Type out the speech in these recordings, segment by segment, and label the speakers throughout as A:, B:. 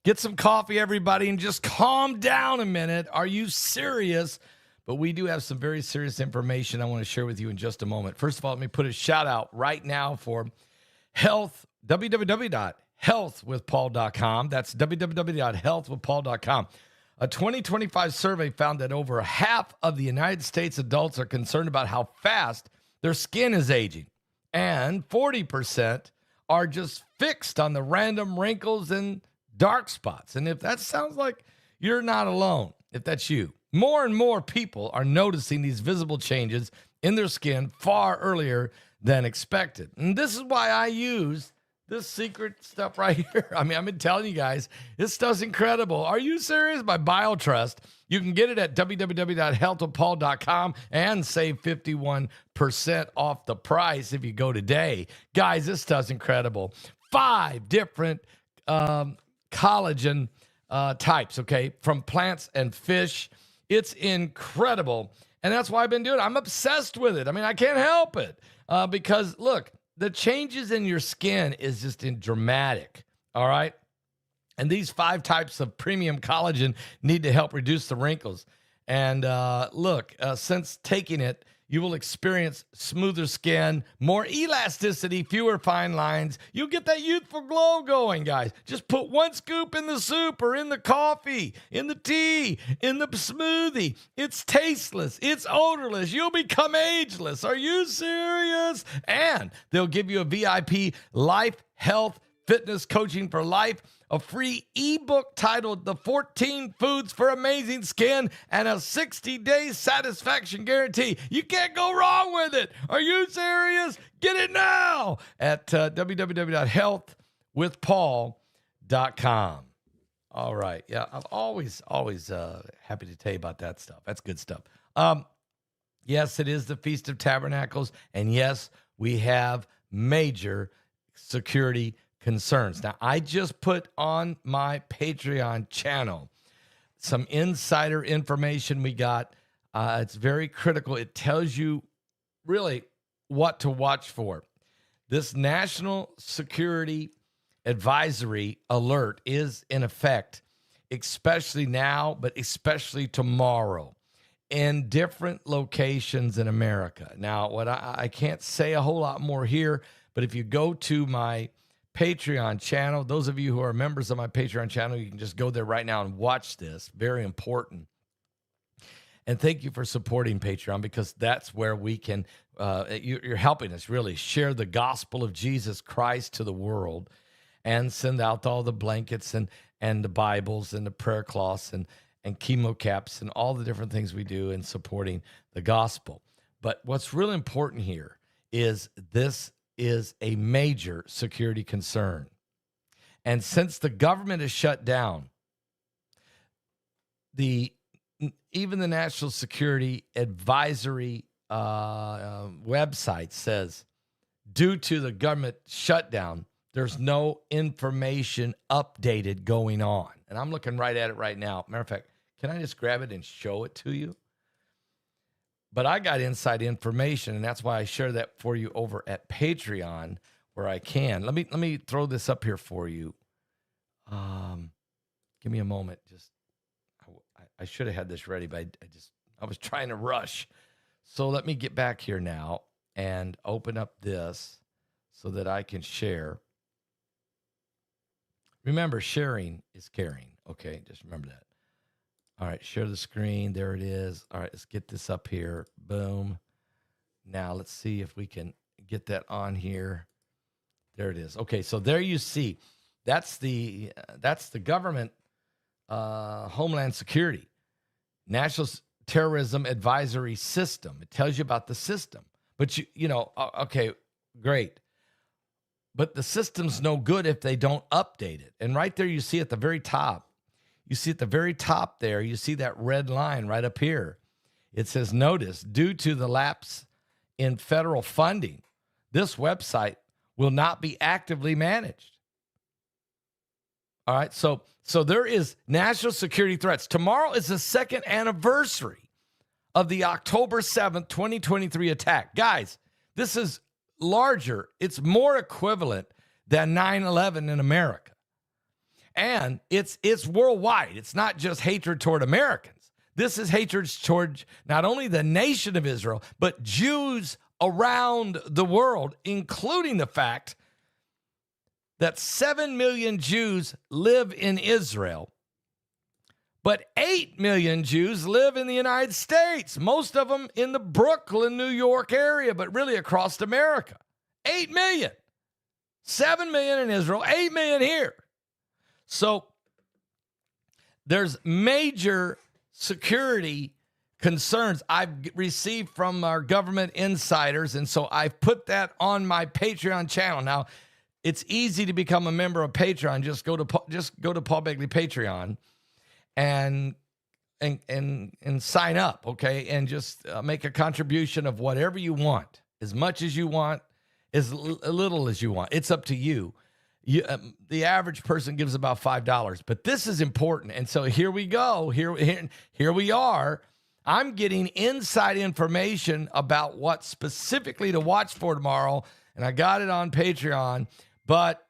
A: Get some coffee, everybody, and just calm down a minute. Are you serious? But we do have some very serious information I want to share with you in just a moment. First of all, let me put a shout out right now for health, www.healthwithpaul.com. That's www.healthwithpaul.com. A 2025 survey found that over half of the United States adults are concerned about how fast their skin is aging, and 40% are just fixed on the random wrinkles and dark spots. And if that sounds like you're not alone, if that's you, more and more people are noticing these visible changes in their skin far earlier than expected. And this is why I use this secret stuff right here. I mean, I've been telling you guys, this stuff's incredible. Are you serious? By BioTrust. You can get it at www.healthwithpaul.com and save 51% off the price if you go today. Guys, this stuff's incredible. 5 different collagen types, okay, from plants and fish. It's incredible. And that's why I've been doing it. I'm obsessed with it. I mean, I can't help it because, look, the changes in your skin is just dramatic, all right? And these 5 types of premium collagen need to help reduce the wrinkles. And look, since taking it, you will experience smoother skin, more elasticity, fewer fine lines. You'll get that youthful glow going, guys. Just put 1 scoop in the soup or in the coffee, in the tea, in the smoothie. It's tasteless. It's odorless. You'll become ageless. Are you serious? And they'll give you a VIP life, health, fitness coaching for life, a free ebook titled The 14 Foods for Amazing Skin, and a 60-day satisfaction guarantee. You can't go wrong with it. Are you serious? Get it now at www.healthwithpaul.com. All right. Yeah, I'm always happy to tell you about that stuff. That's good stuff. Yes, it is the Feast of Tabernacles, and yes, we have major security concerns. Now, I just put on my Patreon channel some insider information we got. It's very critical. It tells you really what to watch for. This National Security Advisory Alert is in effect, especially now, but especially tomorrow, in different locations in America. Now, what I can't say a whole lot more here, but if you go to my Patreon channel, those of you who are members of my Patreon channel, you can just go there right now and watch this. Very important. And thank you for supporting Patreon, because that's where we can, you're helping us really share the gospel of Jesus Christ to the world, and send out all the blankets and the Bibles and the prayer cloths and chemo caps and all the different things we do in supporting the gospel. But what's really important here is this is a major security concern. And since the government is shut down, even the National Security Advisory website says, due to the government shutdown, there's no information updated going on. And I'm looking right at it right now. Matter of fact, can I just grab it and show it to you? But I got inside information, and that's why I share that for you over at Patreon where I can. Let me throw this up here for you. Give me a moment. Just I should have had this ready, but I was trying to rush. So let me get back here now and open up this so that I can share. Remember, sharing is caring. Okay, just remember that. All right, share the screen. There it is. All right, let's get this up here. Boom. Now let's see if we can get that on here. There it is. Okay, so there you see. That's the government, Homeland Security, National Terrorism Advisory System. It tells you about the system. But okay, great. But the system's no good if they don't update it. And right there you see at the very top. You see at the very top there, you see that red line right up here. It says, notice, due to the lapse in federal funding, this website will not be actively managed. All right, so there is national security threats. Tomorrow is the second anniversary of the October 7th, 2023 attack. Guys, this is larger. It's more equivalent than 9/11 in America. And it's worldwide. It's not just hatred toward Americans. This is hatred toward not only the nation of Israel, but Jews around the world, including the fact that 7 million Jews live in Israel, but 8 million Jews live in the United States, most of them in the Brooklyn, New York area, but really across America. 8 million. 7 million in Israel, 8 million here. So there's major security concerns I've received from our government insiders, and so I've put that on my Patreon channel. Now, it's easy to become a member of Patreon. Just go to Paul Begley Patreon and sign up, okay? And just make a contribution of whatever you want, as much as you want, as little as you want. It's up to you. The average person gives about $5, but this is important. And so here we go. Here we are. I'm getting inside information about what specifically to watch for tomorrow, and I got it on Patreon. But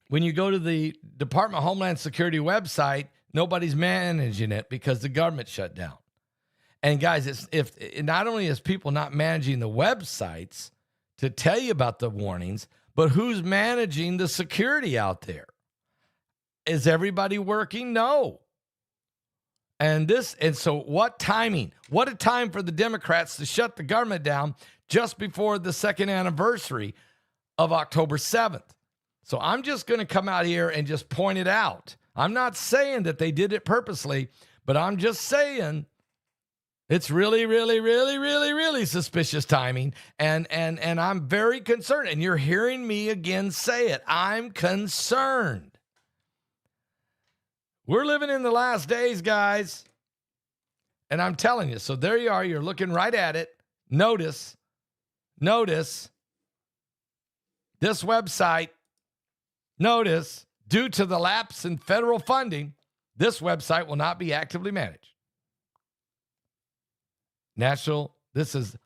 A: when you go to the Department of Homeland Security website, nobody's managing it because the government shut down. And guys, if not only is people not managing the websites to tell you about the warnings, but who's managing the security out there? Is everybody working? No. And so what timing? What a time for the Democrats to shut the government down just before the second anniversary of October 7th. So I'm just going to come out here and just point it out. I'm not saying that they did it purposely, but I'm just saying it's really, really, really, really, really suspicious timing. And I'm very concerned. And you're hearing me again say it. I'm concerned. We're living in the last days, guys. And I'm telling you. So there you are. You're looking right at it. Notice this website. Notice, due to the lapse in federal funding, this website will not be actively managed. This is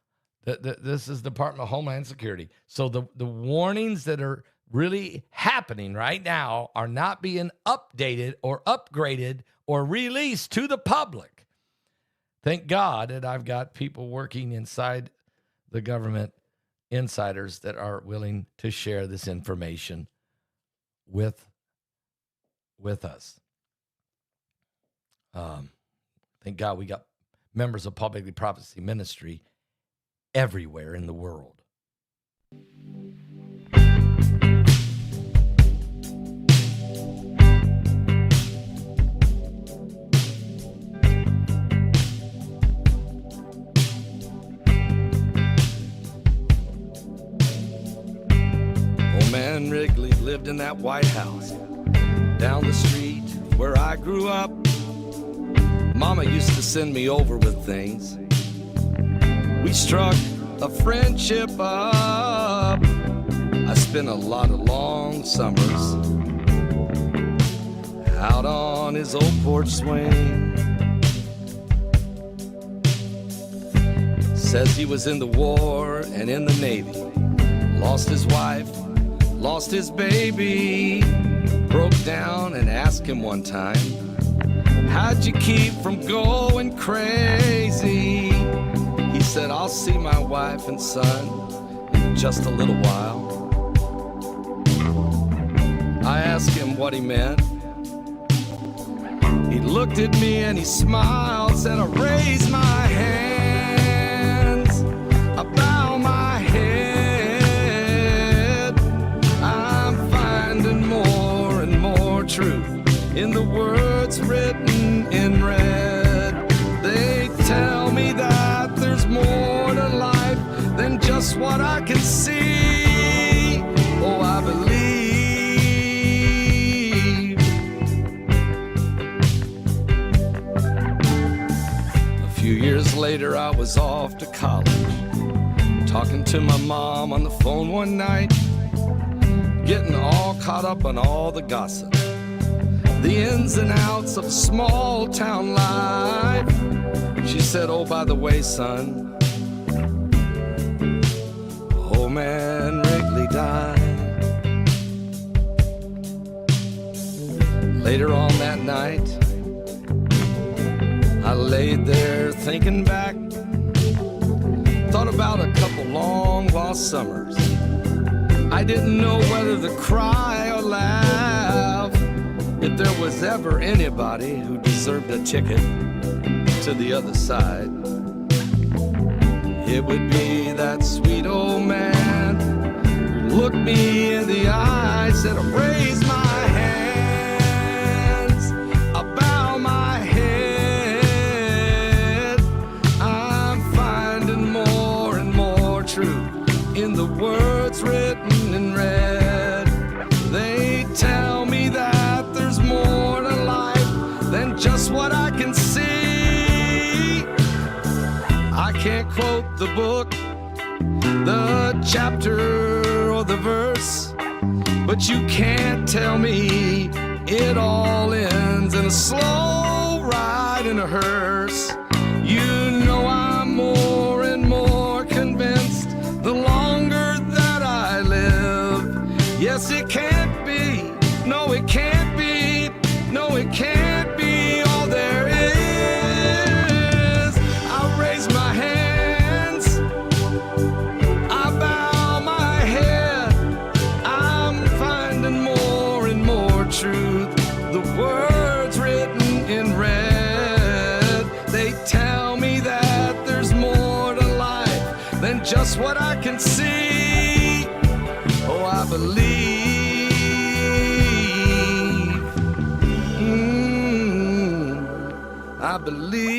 A: Department of Homeland Security. So the warnings that are really happening right now are not being updated or upgraded or released to the public. Thank God that I've got people working inside the government, insiders that are willing to share this information with us. Thank God we got members of Paul Begley Prophecy Ministry everywhere in the world. Old man Wrigley lived in that White House down the street where I grew up. Mama used to send me over with things. We struck a friendship up. I spent a lot of long summers out on his old porch swing. Says he was in the war and in the Navy. Lost his wife, lost his baby. Broke down and asked him one time, how'd you keep from going crazy? He said, I'll see my wife and son in just a little while. I asked him what he meant. He looked at me and he smiled, said, I raise my hands, I bow my head. I'm finding more and more truth in the words written in red. They tell me that there's more to life than just what I can see. Oh, I believe. A few years later, I was off to college, talking to my mom on the phone one night, getting all caught up on all the gossip, the ins and outs of small town life. She said, oh, by the way, son, old man Wrigley died. Later on that night, I laid there thinking back, thought about a couple long lost summers. I didn't know whether to cry or laugh, if there was ever anybody who deserved a ticket to the other side. It would be that sweet old man who looked me in the eye, said, raise my hands, I bow my head. I'm finding more and more truth in the words written in red. They tell me that there's more to life than just what I can see. I can't quote the book, the chapter, or the verse, but you can't tell me it all ends in a slow ride in a hearse. You know I'm more and more convinced the longer that I live. Yes, it can't be, no it can't be, no it can't be all there is. I raise my hands, I bow my head. I'm finding more and more truth, the words written in red. They tell me that there's more to life than just what I can see. Oh, I believe. I believe.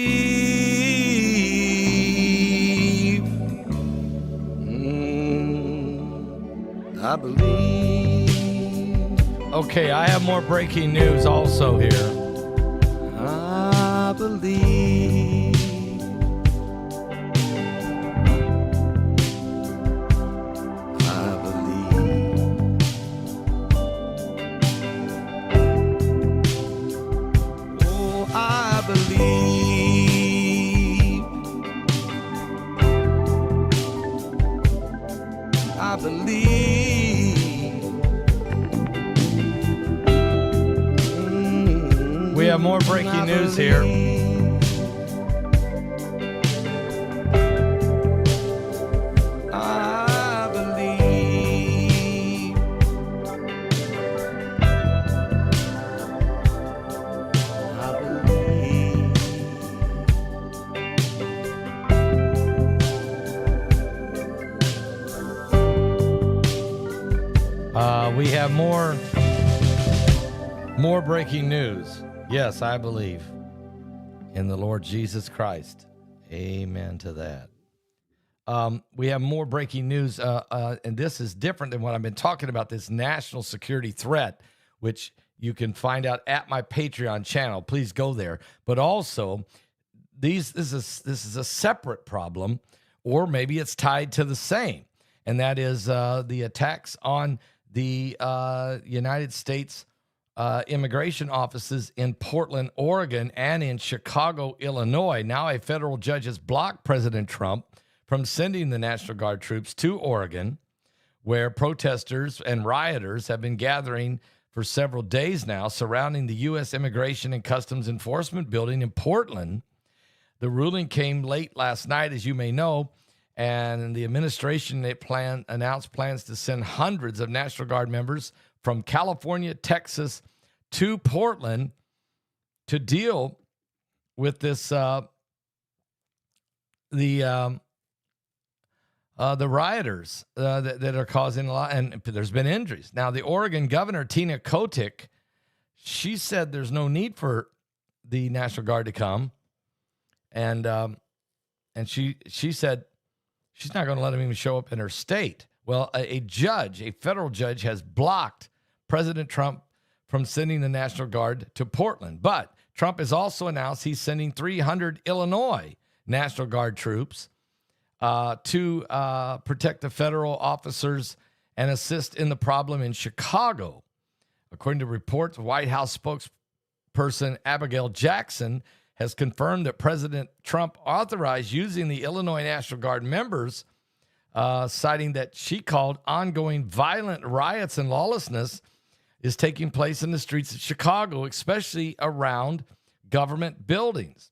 A: I believe. Okay, I have more breaking news also here. I believe. I believe. Oh, I believe. I believe. We have more breaking news here. I believe. I believe. We have more breaking news. Yes, I believe in the Lord Jesus Christ. Amen to that. We have more breaking news, and this is different than what I've been talking about, this national security threat, which you can find out at my Patreon channel. Please go there. But also, this is a separate problem, or maybe it's tied to the same, and that is the attacks on the United States immigration offices in Portland, Oregon, and in Chicago, Illinois. Now a federal judge has blocked President Trump from sending the National Guard troops to Oregon, where protesters and rioters have been gathering for several days now surrounding the U.S. Immigration and Customs Enforcement building in Portland. The ruling came late last night, as you may know, and the administration announced plans to send hundreds of National Guard members from California, Texas to Portland to deal with this, the rioters that are causing a lot, and there's been injuries. Now, the Oregon governor, Tina Kotek, she said there's no need for the National Guard to come, and she said she's not going to let them even show up in her state. Well, a federal judge has blocked President Trump from sending the National Guard to Portland. But Trump has also announced he's sending 300 Illinois National Guard troops to protect the federal officers and assist in the problem in Chicago. According to reports, White House spokesperson Abigail Jackson has confirmed that President Trump authorized using the Illinois National Guard members, citing that she called ongoing violent riots and lawlessness is taking place in the streets of Chicago, especially around government buildings.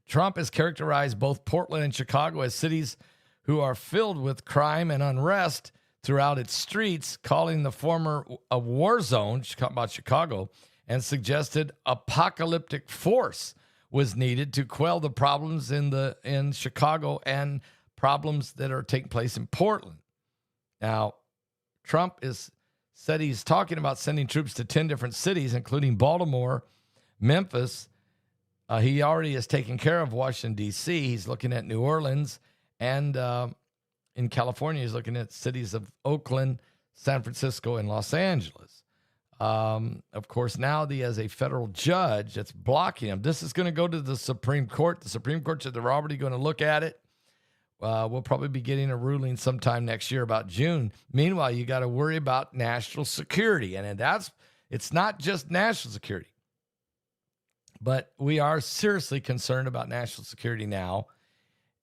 A: Trump has characterized both Portland and Chicago as cities who are filled with crime and unrest throughout its streets, calling the former a war zone about Chicago, and suggested apocalyptic force was needed to quell the problems in Chicago and problems that are taking place in Portland. Now, Trump said he's talking about sending troops to 10 different cities, including Baltimore, Memphis. He already has taken care of Washington, D.C. He's looking at New Orleans, and in California, he's looking at cities of Oakland, San Francisco, and Los Angeles. Of course, now he has a federal judge that's blocking him. This is going to go to the Supreme Court. The Supreme Court said they're already going to look at it. We'll probably be getting a ruling sometime next year, about June. Meanwhile, you got to worry about national security. And it's not just national security, but we are seriously concerned about national security now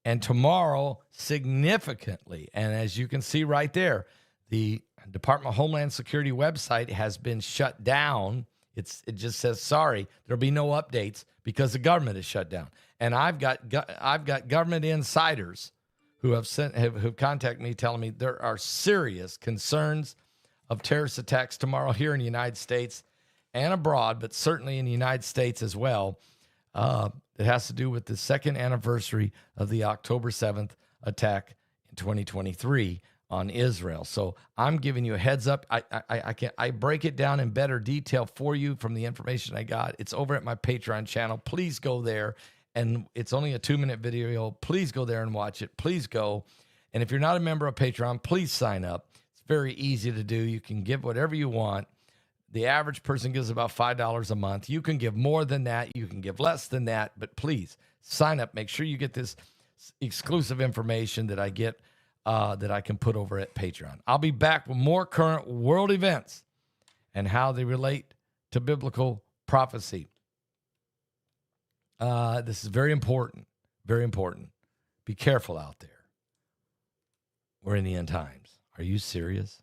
A: and tomorrow significantly. And as you can see right there, the Department of Homeland Security website has been shut down. It just says, sorry, there'll be no updates because the government is shut down. And I've got government insiders who have contacted me telling me there are serious concerns of terrorist attacks tomorrow here in the United States and abroad, but certainly in the United States as well. It has to do with the second anniversary of the October 7th attack in 2023 on Israel. So I'm giving you a heads up. I break it down in better detail for you from the information I got. It's over at my Patreon channel. Please go there. And it's only a 2-minute video. Please go there and watch it. Please go. And if you're not a member of Patreon, please sign up. It's very easy to do. You can give whatever you want. The average person gives about $5 a month. You can give more than that. You can give less than that. But please sign up. Make sure you get this exclusive information that I get that I can put over at Patreon. I'll be back with more current world events and how they relate to biblical prophecy. This is very important. Very important. Be careful out there. We're in the end times. Are you serious?